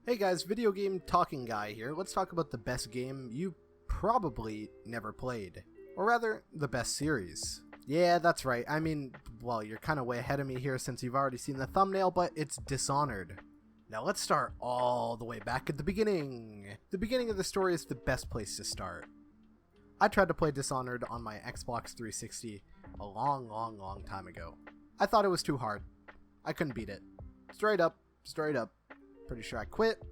Hey guys, video game talking guy here. Let's talk about the best game you probably never played. Or rather, the best series. Yeah, that's right. I mean, well, you're kind of way ahead of me here since you've already seen the thumbnail, but it's Dishonored. Now let's start all the way back at the beginning. The beginning of the story is the best place to start. I tried to play Dishonored on my Xbox 360 a long time ago. I thought it was too hard. I couldn't beat it. Straight up. Pretty sure I quit.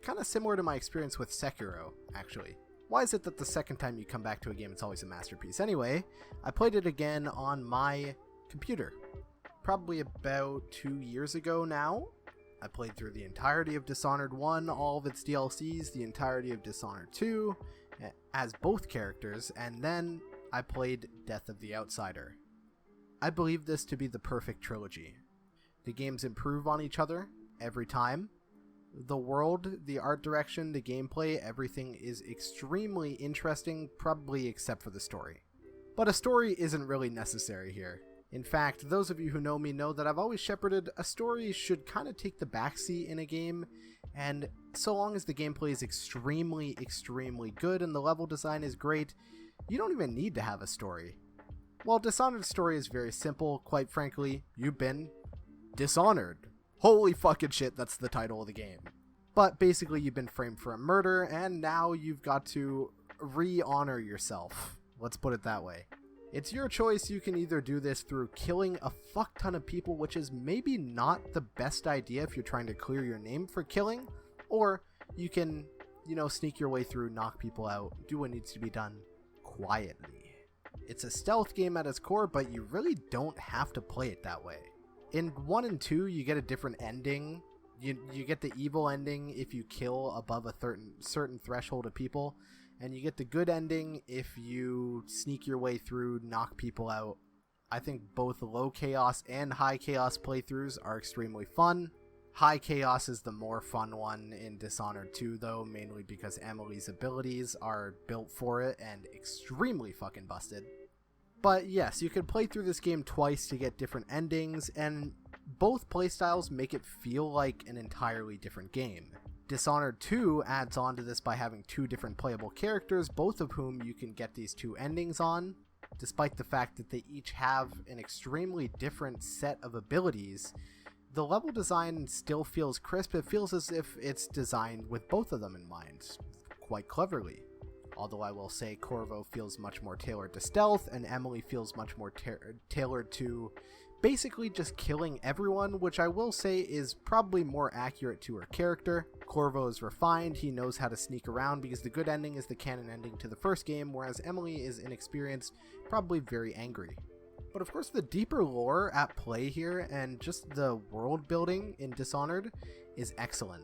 Kind of similar to my experience with Sekiro, actually. Why is it that the second time you come back to a game it's always a masterpiece? Anyway, I played it again on my computer. Probably about 2 years ago now. I played through the entirety of Dishonored 1, all of its DLCs, the entirety of Dishonored 2, as both characters, and then I played Death of the Outsider. I believe this to be the perfect trilogy. The games improve on each other every time. The world, the art direction, the gameplay, everything is extremely interesting, probably except for the story. But a story isn't really necessary here. In fact, those of you who know me know that I've always shepherded a story should kind of take the backseat in a game, and so long as the gameplay is extremely good and the level design is great, you don't even need to have a story. While Dishonored's story is very simple, quite frankly, you've been dishonored. Holy fucking shit, that's the title of the game. But basically you've been framed for a murder, and now you've got to re-honor yourself. Let's put it that way. It's your choice. You can either do this through killing a fuck ton of people, which is maybe not the best idea if you're trying to clear your name for killing, or you can, sneak your way through, knock people out, do what needs to be done quietly. It's a stealth game at its core, but you really don't have to play it that way. In 1 and 2, you get a different ending. You get the evil ending if you kill above a certain threshold of people, and you get the good ending if you sneak your way through, knock people out. I think both low chaos and high chaos playthroughs are extremely fun. High chaos is the more fun one in Dishonored 2 though, mainly because Emily's abilities are built for it and extremely fucking busted. But yes, you can play through this game twice to get different endings, and both playstyles make it feel like an entirely different game. Dishonored 2 adds on to this by having 2 different playable characters, both of whom you can get these 2 endings on, despite the fact that they each have an extremely different set of abilities. The level design still feels crisp. It feels as if it's designed with both of them in mind, quite cleverly. Although I will say Corvo feels much more tailored to stealth, and Emily feels much more tailored to basically just killing everyone, which I will say is probably more accurate to her character. Corvo is refined, he knows how to sneak around because the good ending is the canon ending to the first game, whereas Emily is inexperienced, probably very angry. But of course the deeper lore at play here and just the world building in Dishonored is excellent.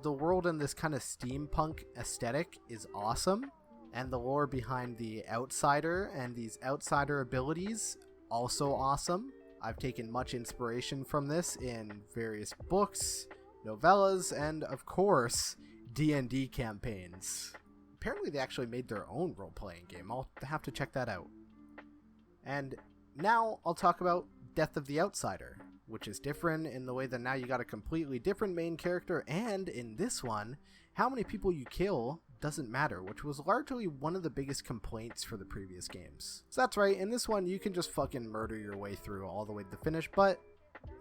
The world in this kind of steampunk aesthetic is awesome. And the lore behind the Outsider and these Outsider abilities, also awesome. I've taken much inspiration from this in various books, novellas, and of course, D&D campaigns. Apparently they actually made their own role-playing game. I'll have to check that out. And now I'll talk about Death of the Outsider, which is different in the way that now you got a completely different main character, and in this one, how many people you kill doesn't matter, which was largely one of the biggest complaints for the previous games. So that's right, in this one you can just fucking murder your way through all the way to the finish, but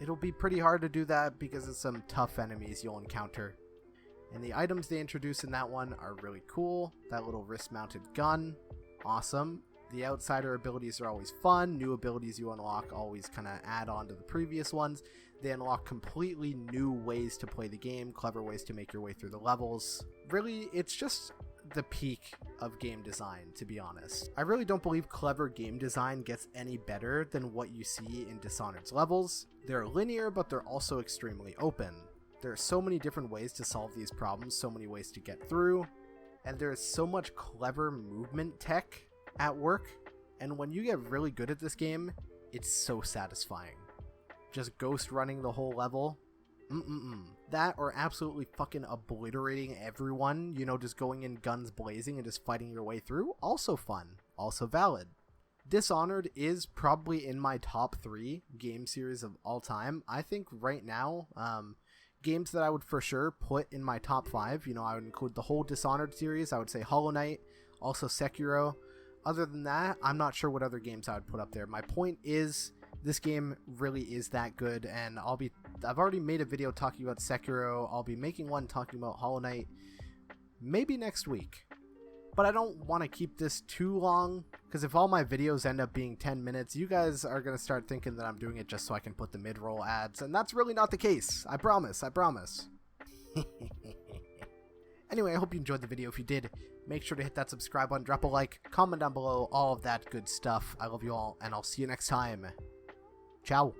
it'll be pretty hard to do that because of some tough enemies you'll encounter. And the items they introduce in that one are really cool. That little wrist-mounted gun, awesome. The Outsider abilities are always fun. New abilities you unlock always kind of add on to the previous ones. They unlock completely new ways to play the game, clever ways to make your way through the levels. Really, it's just the peak of game design, to be honest. I really don't believe clever game design gets any better than what you see in Dishonored's levels. They're linear, but they're also extremely open. There are so many different ways to solve these problems, so many ways to get through, and there is so much clever movement tech at work, and when you get really good at this game, it's so satisfying. Just ghost running the whole level, that or absolutely fucking obliterating everyone, just going in guns blazing and just fighting your way through, also fun, also valid. Dishonored is probably in my top 3 game series of all time. I think right now, games that I would for sure put in my top 5, you know, I would include the whole Dishonored series. I would say Hollow Knight, also Sekiro. Other than that, I'm not sure what other games I would put up there. My point is, this game really is that good, and I've already made a video talking about Sekiro. I'll be making one talking about Hollow Knight maybe next week. But I don't want to keep this too long, because if all my videos end up being 10 minutes, you guys are going to start thinking that I'm doing it just so I can put the mid-roll ads, and that's really not the case. I promise, I promise. Anyway, I hope you enjoyed the video. If you did, make sure to hit that subscribe button, drop a like, comment down below, all of that good stuff. I love you all, and I'll see you next time. Ciao.